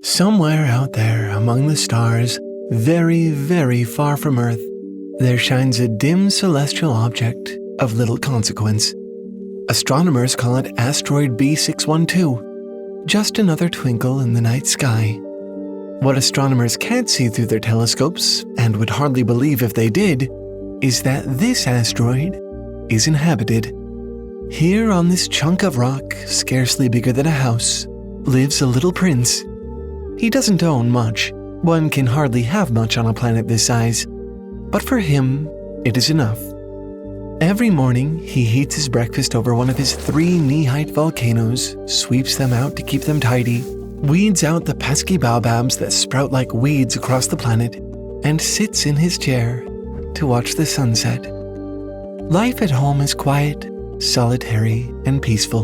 Somewhere out there among the stars, very, very far from Earth, there shines a dim celestial object of little consequence. Astronomers call it asteroid B612, just another twinkle in the night sky. What astronomers can't see through their telescopes, and would hardly believe if they did, is that this asteroid is inhabited. Here on this chunk of rock, scarcely bigger than a house, lives a little prince. He doesn't own much. One can hardly have much on a planet this size. But for him, it is enough. Every morning, he heats his breakfast over one of his 3 knee-height volcanoes, sweeps them out to keep them tidy, weeds out the pesky baobabs that sprout like weeds across the planet, and sits in his chair to watch the sunset. Life at home is quiet, solitary, and peaceful.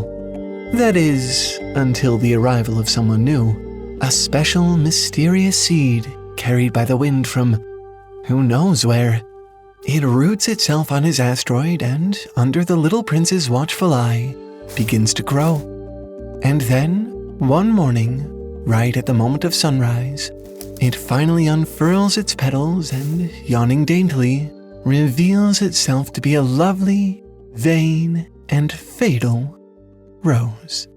That is, until the arrival of someone new. A special, mysterious seed carried by the wind from who knows where. It roots itself on his asteroid and, under the little prince's watchful eye, begins to grow. And then, one morning, right at the moment of sunrise, it finally unfurls its petals and, yawning daintily, reveals itself to be a lovely, vain, and fatal rose.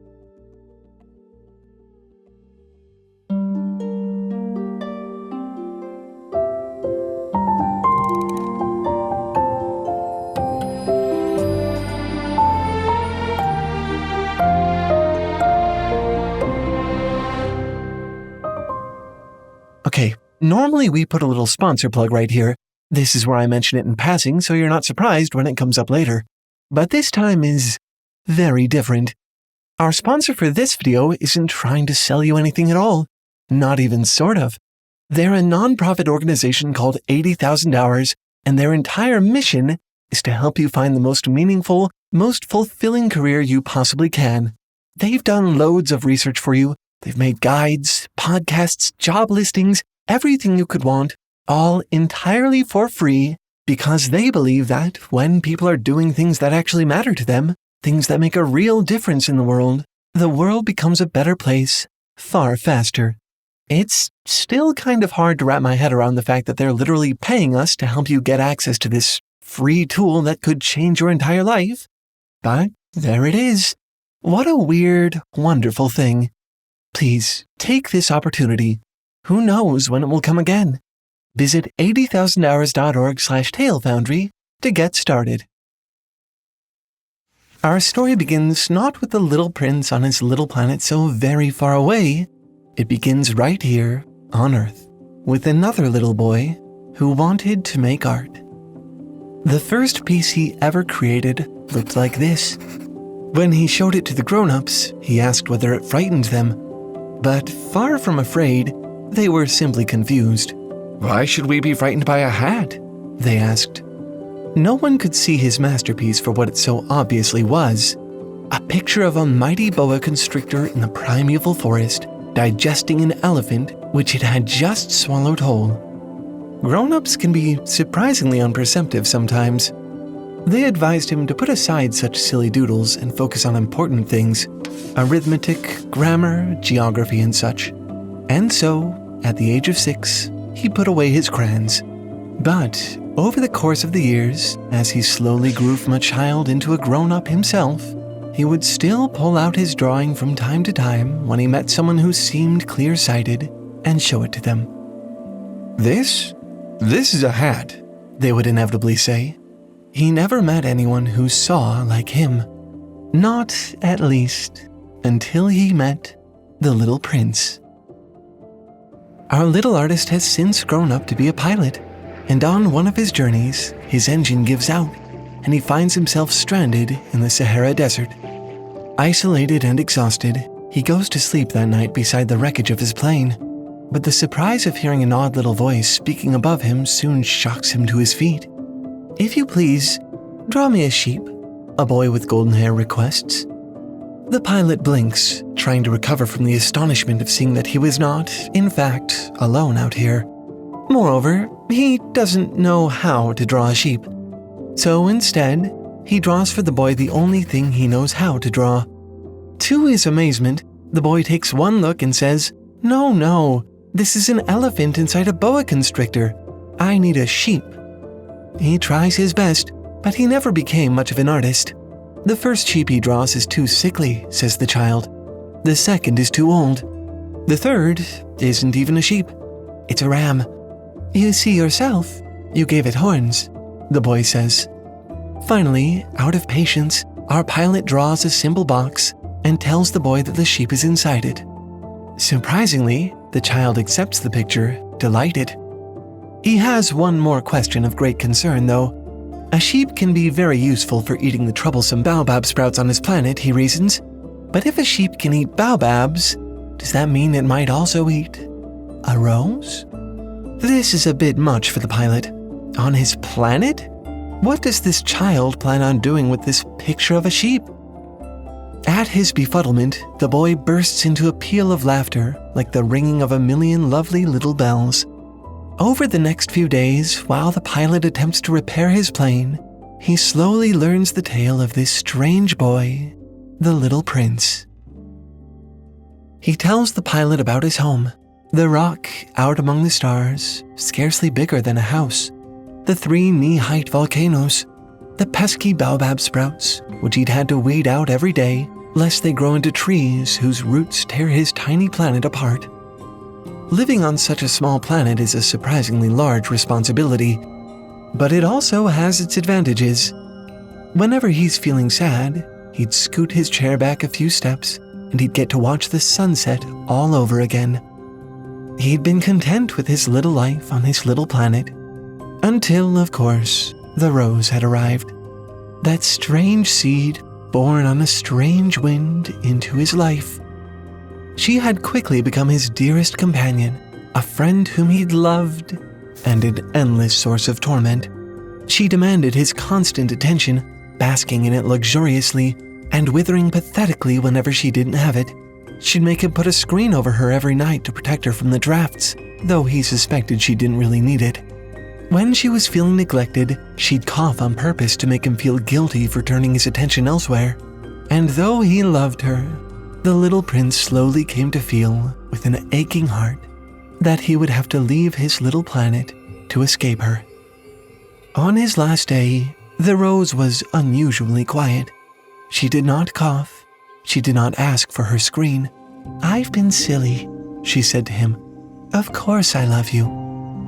Okay, normally we put a little sponsor plug right here. This is where I mention it in passing, so you're not surprised when it comes up later. But this time is very different. Our sponsor for this video isn't trying to sell you anything at all. Not even sort of. They're a non-profit organization called 80,000 Hours, and their entire mission is to help you find the most meaningful, most fulfilling career you possibly can. They've done loads of research for you. They've made guides, podcasts, job listings, everything you could want, all entirely for free, because they believe that when people are doing things that actually matter to them, things that make a real difference in the world becomes a better place far faster. It's still kind of hard to wrap my head around the fact that they're literally paying us to help you get access to this free tool that could change your entire life. But there it is. What a weird, wonderful thing. Please, take this opportunity. Who knows when it will come again? Visit 80000hours.org/TaleFoundry to get started. Our story begins not with the little prince on his little planet so very far away. It begins right here on Earth, with another little boy who wanted to make art. The first piece he ever created looked like this. When he showed it to the grown-ups, he asked whether it frightened them. But far from afraid, they were simply confused. "Why should we be frightened by a hat?" they asked. No one could see his masterpiece for what it so obviously was. A picture of a mighty boa constrictor in the primeval forest, digesting an elephant which it had just swallowed whole. Grown-ups can be surprisingly unperceptive sometimes. They advised him to put aside such silly doodles and focus on important things, arithmetic, grammar, geography, and such. And so, at the age of 6, he put away his crayons. But over the course of the years, as he slowly grew from a child into a grown-up himself, he would still pull out his drawing from time to time when he met someone who seemed clear-sighted and show it to them. This is a hat," they would inevitably say. He never met anyone who saw like him. Not, at least, until he met the little prince. Our little artist has since grown up to be a pilot, and on one of his journeys, his engine gives out, and he finds himself stranded in the Sahara Desert. Isolated and exhausted, he goes to sleep that night beside the wreckage of his plane, but the surprise of hearing an odd little voice speaking above him soon shocks him to his feet. "If you please, draw me a sheep," a boy with golden hair requests. The pilot blinks, trying to recover from the astonishment of seeing that he was not, in fact, alone out here. Moreover, he doesn't know how to draw a sheep. So instead, he draws for the boy the only thing he knows how to draw. To his amazement, the boy takes one look and says, No, this is an elephant inside a boa constrictor. I need a sheep." He tries his best, but he never became much of an artist. "The first sheep he draws is too sickly," says the child. "The second is too old. The third isn't even a sheep. It's a ram. You see yourself, you gave it horns," the boy says. Finally, out of patience, our pilot draws a simple box and tells the boy that the sheep is inside it. Surprisingly, the child accepts the picture, delighted. He has one more question of great concern, though. A sheep can be very useful for eating the troublesome baobab sprouts on his planet, he reasons. But if a sheep can eat baobabs, does that mean it might also eat a rose? This is a bit much for the pilot. On his planet? What does this child plan on doing with this picture of a sheep? At his befuddlement, the boy bursts into a peal of laughter like the ringing of a million lovely little bells. Over the next few days, while the pilot attempts to repair his plane, he slowly learns the tale of this strange boy, the little prince. He tells the pilot about his home, the rock out among the stars, scarcely bigger than a house, the 3 knee-height volcanoes, the pesky baobab sprouts, which he'd had to weed out every day, lest they grow into trees whose roots tear his tiny planet apart. Living on such a small planet is a surprisingly large responsibility, but it also has its advantages. Whenever he's feeling sad, he'd scoot his chair back a few steps, and he'd get to watch the sunset all over again. He'd been content with his little life on his little planet, until, of course, the rose had arrived. That strange seed born on a strange wind into his life. She had quickly become his dearest companion, a friend whom he'd loved, and an endless source of torment. She demanded his constant attention, basking in it luxuriously, and withering pathetically whenever she didn't have it. She'd make him put a screen over her every night to protect her from the drafts, though he suspected she didn't really need it. When she was feeling neglected, she'd cough on purpose to make him feel guilty for turning his attention elsewhere. And though he loved her, the little prince slowly came to feel, with an aching heart, that he would have to leave his little planet to escape her. On his last day, the rose was unusually quiet. She did not cough. She did not ask for her screen. "I've been silly," she said to him. "Of course I love you.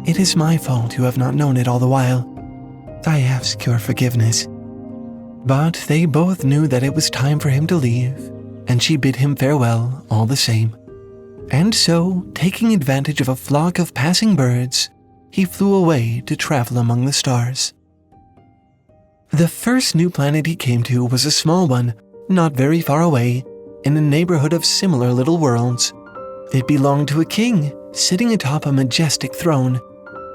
It is my fault you have not known it all the while. I ask your forgiveness." But they both knew that it was time for him to leave, and she bid him farewell all the same. And so, taking advantage of a flock of passing birds, he flew away to travel among the stars. The first new planet he came to was a small one, not very far away, in a neighborhood of similar little worlds. It belonged to a king, sitting atop a majestic throne.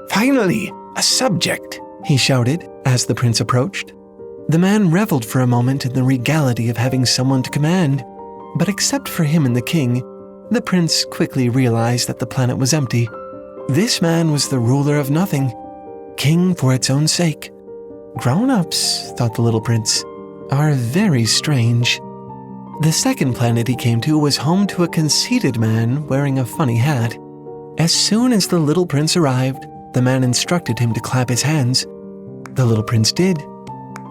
"Finally, a subject," he shouted as the prince approached. The man reveled for a moment in the regality of having someone to command, but except for him and the king, the prince quickly realized that the planet was empty. This man was the ruler of nothing, king for its own sake. Grown-ups, thought the little prince, are very strange. The second planet he came to was home to a conceited man wearing a funny hat. As soon as the little prince arrived, the man instructed him to clap his hands. The little prince did.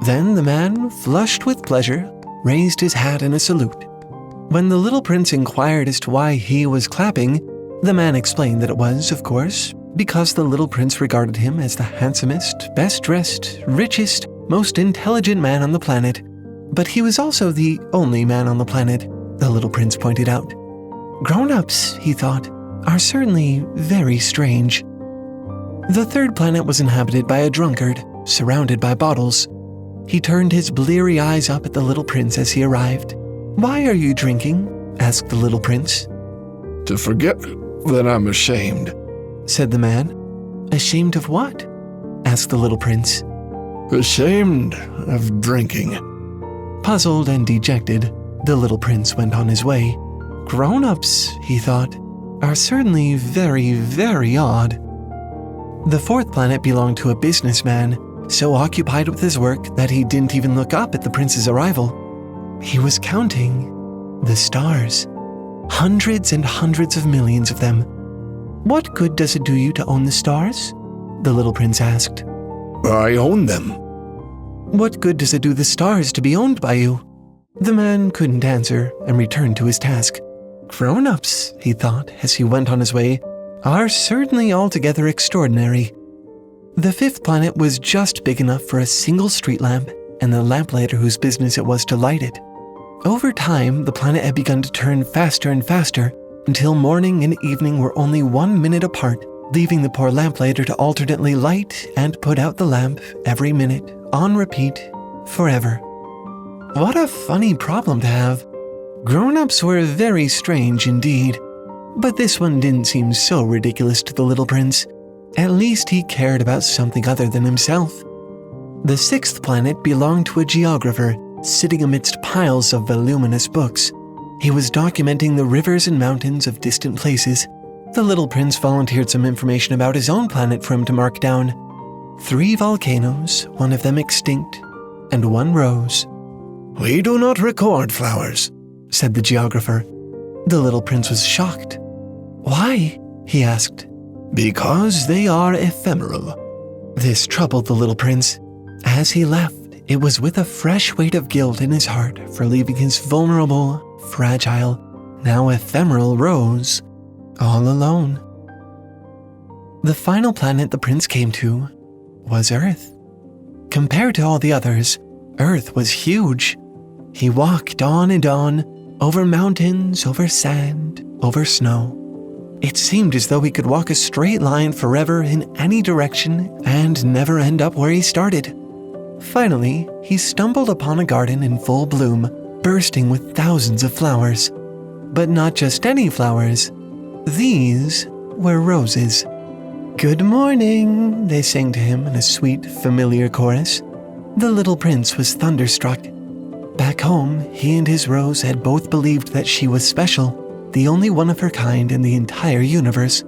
Then the man, flushed with pleasure, raised his hat in a salute. When the little prince inquired as to why he was clapping, the man explained that it was, of course, because the little prince regarded him as the handsomest, best-dressed, richest, most intelligent man on the planet. But he was also the only man on the planet, the little prince pointed out. Grown-ups, he thought, are certainly very strange. The third planet was inhabited by a drunkard, surrounded by bottles. He turned his bleary eyes up at the little prince as he arrived. "Why are you drinking?" asked the little prince. "To forget that I'm ashamed," said the man. "Ashamed of what?" asked the little prince. "Ashamed of drinking." Puzzled and dejected, the little prince went on his way. Grown-ups, he thought, are certainly very, very odd. The fourth planet belonged to a businessman, so occupied with his work that he didn't even look up at the prince's arrival. He was counting the stars. hundreds and hundreds of millions of them. What good does it do you to own the stars? The little prince asked. I own them. What good does it do the stars to be owned by you? The man couldn't answer and returned to his task. Grown-ups, he thought as he went on his way, are certainly altogether extraordinary. The fifth planet was just big enough for a single street lamp and the lamplighter whose business it was to light it. Over time, the planet had begun to turn faster and faster until morning and evening were only 1 minute apart, leaving the poor lamplighter to alternately light and put out the lamp every minute, on repeat, forever. What a funny problem to have. Grown-ups were very strange indeed, but this one didn't seem so ridiculous to the little prince. At least he cared about something other than himself. The sixth planet belonged to a geographer sitting amidst piles of voluminous books. He was documenting the rivers and mountains of distant places. The little prince volunteered some information about his own planet for him to mark down. 3 volcanoes, one of them extinct, and 1 rose. We do not record flowers, said the geographer. The little prince was shocked. Why? He asked. Because they are ephemeral. This troubled the little prince. As he left, it was with a fresh weight of guilt in his heart for leaving his vulnerable, fragile, now ephemeral rose all alone. The final planet the prince came to was Earth. Compared to all the others, Earth was huge. He walked on and on, over mountains, over sand, over snow. It seemed as though he could walk a straight line forever in any direction and never end up where he started. Finally, he stumbled upon a garden in full bloom, bursting with thousands of flowers. But not just any flowers. These were roses. "Good morning," they sang to him in a sweet, familiar chorus. The little prince was thunderstruck. Back home, he and his rose had both believed that she was special, the only one of her kind in the entire universe.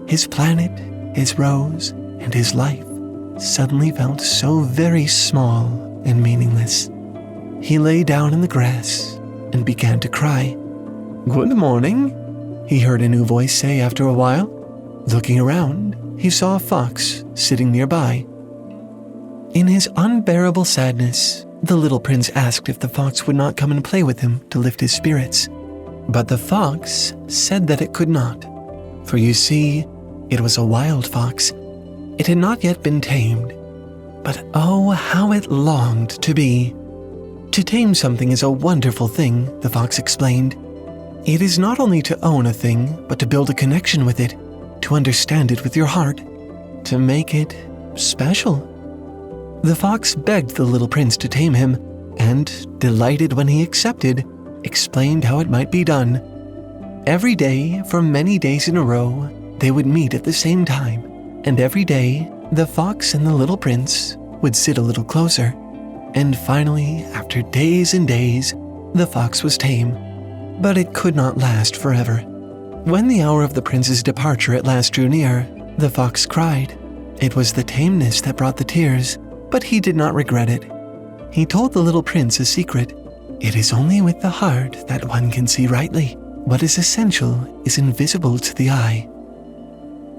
His planet, his rose, and his life suddenly felt so very small and meaningless. He lay down in the grass and began to cry. "Good morning," he heard a new voice say after a while. Looking around, he saw a fox sitting nearby. In his unbearable sadness, the little prince asked if the fox would not come and play with him to lift his spirits. But the fox said that it could not, for you see, it was a wild fox. It had not yet been tamed, but oh, how it longed to be. To tame something is a wonderful thing, the fox explained. It is not only to own a thing, but to build a connection with it, to understand it with your heart, to make it special. The fox begged the little prince to tame him, and, delighted when he accepted, explained how it might be done. Every day, for many days in a row, they would meet at the same time, and every day, the fox and the little prince would sit a little closer. And finally, after days and days, the fox was tame. But it could not last forever. When the hour of the prince's departure at last drew near, the fox cried. It was the tameness that brought the tears, but he did not regret it. He told the little prince a secret. It is only with the heart that one can see rightly. What is essential is invisible to the eye.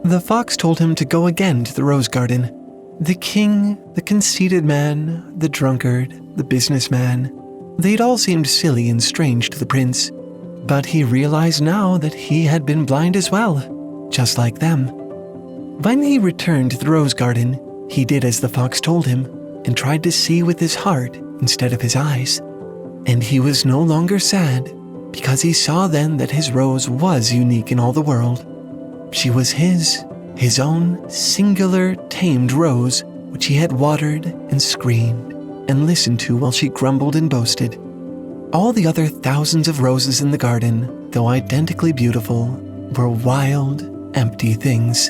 The fox told him to go again to the rose garden. The king, the conceited man, the drunkard, the businessman, they'd all seemed silly and strange to the prince. But he realized now that he had been blind as well, just like them. When he returned to the rose garden, he did as the fox told him and tried to see with his heart instead of his eyes. And he was no longer sad because he saw then that his rose was unique in all the world. She was his own singular tamed rose, which he had watered and screened and listened to while she grumbled and boasted. All the other thousands of roses in the garden, though identically beautiful, were wild, empty things.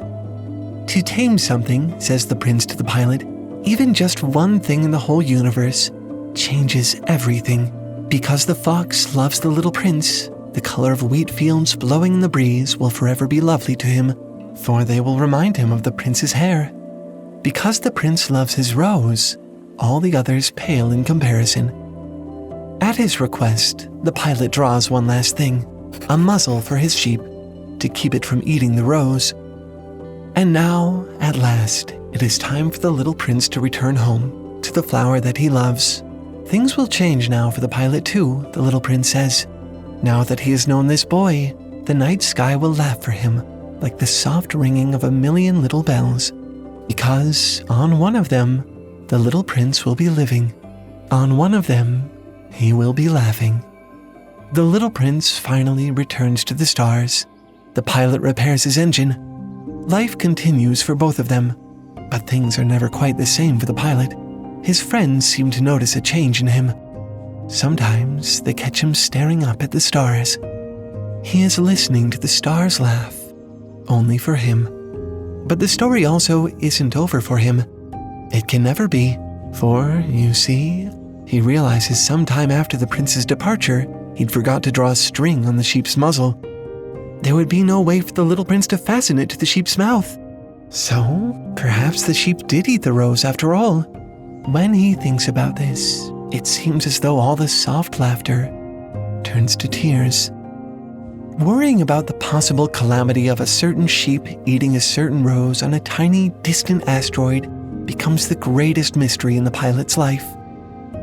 To tame something, says the prince to the pilot, even just one thing in the whole universe, changes everything. Because the fox loves the little prince, the color of wheat fields blowing in the breeze will forever be lovely to him, for they will remind him of the prince's hair. Because the prince loves his rose, all the others pale in comparison. At his request, the pilot draws one last thing, a muzzle for his sheep to keep it from eating the rose. And now, at last, it is time for the little prince to return home to the flower that he loves. Things will change now for the pilot too, the little prince says. Now that he has known this boy, the night sky will laugh for him like the soft ringing of a million little bells, because on one of them, the little prince will be living. On one of them, he will be laughing. The little prince finally returns to the stars. The pilot repairs his engine. Life continues for both of them, but things are never quite the same for the pilot. His friends seem to notice a change in him. Sometimes they catch him staring up at the stars. He is listening to the stars laugh, only for him. But the story also isn't over for him. It can never be, for, you see, he realizes sometime after the prince's departure, he'd forgot to draw a string on the sheep's muzzle. There would be no way for the little prince to fasten it to the sheep's mouth. So, perhaps the sheep did eat the rose after all. When he thinks about this, it seems as though all the soft laughter turns to tears. Worrying about the possible calamity of a certain sheep eating a certain rose on a tiny, distant asteroid becomes the greatest mystery in the pilot's life.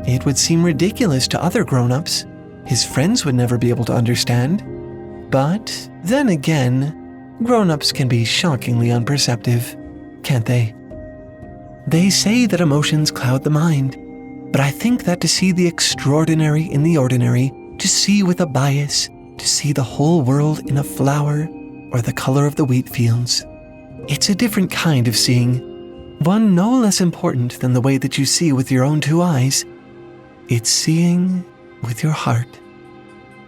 It would seem ridiculous to other grown-ups. His friends would never be able to understand. But then again, grown-ups can be shockingly unperceptive, can't they? They say that emotions cloud the mind, but I think that to see the extraordinary in the ordinary, to see with a bias, to see the whole world in a flower or the color of the wheat fields, it's a different kind of seeing, one no less important than the way that you see with your own two eyes. It's seeing with your heart.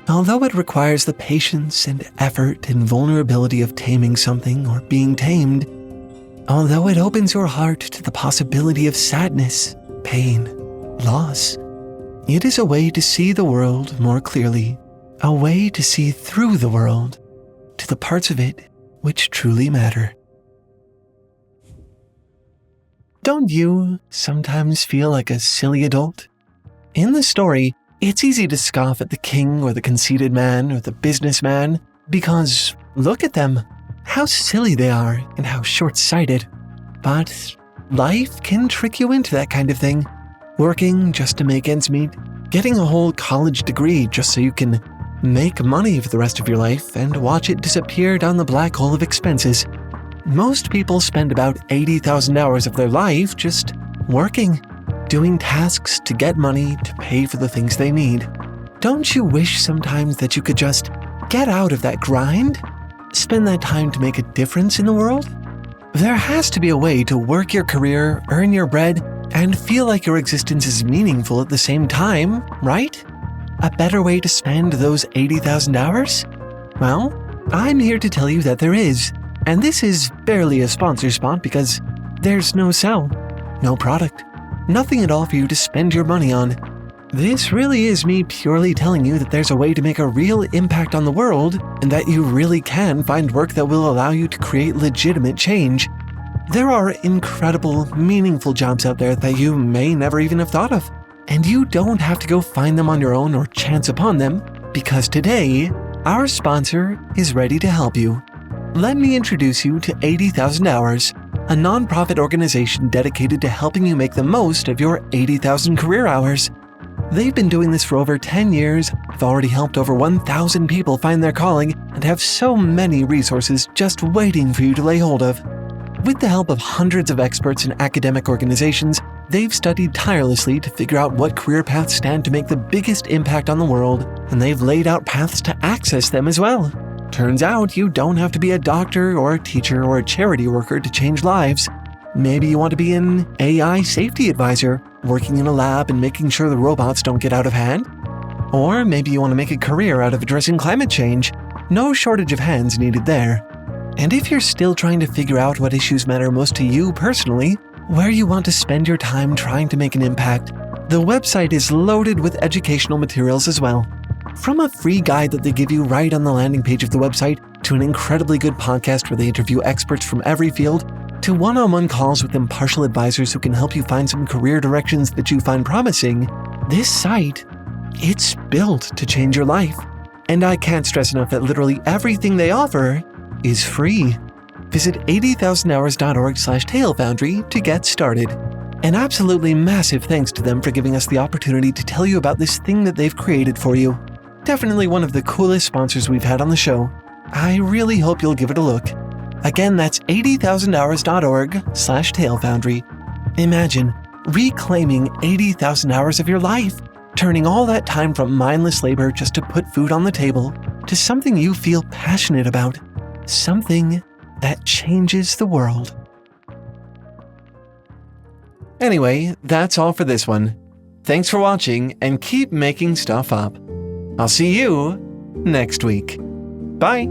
Although it requires the patience and effort and vulnerability of taming something or being tamed, although it opens your heart to the possibility of sadness, pain, loss, it is a way to see the world more clearly, a way to see through the world to the parts of it which truly matter. Don't you sometimes feel like a silly adult? In the story, it's easy to scoff at the king or the conceited man or the businessman because, look at them, how silly they are and how short-sighted. But life can trick you into that kind of thing. Working just to make ends meet, getting a whole college degree just so you can make money for the rest of your life and watch it disappear down the black hole of expenses. Most people spend about 80,000 hours of their life just working, doing tasks to get money to pay for the things they need. Don't you wish sometimes that you could just get out of that grind? Spend that time to make a difference in the world? There has to be a way to work your career, earn your bread, and feel like your existence is meaningful at the same time, right? A better way to spend those 80,000 hours? Well, I'm here to tell you that there is. And this is barely a sponsor spot because there's no sell, no product, nothing at all for you to spend your money on. This really is me purely telling you that there's a way to make a real impact on the world and that you really can find work that will allow you to create legitimate change. There are incredible, meaningful jobs out there that you may never even have thought of. And you don't have to go find them on your own or chance upon them, because today, our sponsor is ready to help you. Let me introduce you to 80,000 Hours, a nonprofit organization dedicated to helping you make the most of your 80,000 career hours. They've been doing this for over 10 years, have already helped over 1,000 people find their calling, and have so many resources just waiting for you to lay hold of. With the help of hundreds of experts and academic organizations, they've studied tirelessly to figure out what career paths stand to make the biggest impact on the world, and they've laid out paths to access them as well. Turns out you don't have to be a doctor or a teacher or a charity worker to change lives. Maybe you want to be an AI safety advisor, working in a lab and making sure the robots don't get out of hand. Or maybe you want to make a career out of addressing climate change. No shortage of hands needed there. And if you're still trying to figure out what issues matter most to you personally, where you want to spend your time trying to make an impact, the website is loaded with educational materials as well. From a free guide that they give you right on the landing page of the website, to an incredibly good podcast where they interview experts from every field, to one-on-one calls with impartial advisors who can help you find some career directions that you find promising, this site, it's built to change your life. And I can't stress enough that literally everything they offer is free. Visit 80,000hours.org/TaleFoundry to get started. An absolutely massive thanks to them for giving us the opportunity to tell you about this thing that they've created for you. Definitely one of the coolest sponsors we've had on the show. I really hope you'll give it a look. Again, that's 80,000hours.org/TaleFoundry. Imagine reclaiming 80,000 hours of your life, turning all that time from mindless labor just to put food on the table to something you feel passionate about, something that changes the world. Anyway, that's all for this one. Thanks for watching and keep making stuff up. I'll see you next week. Bye!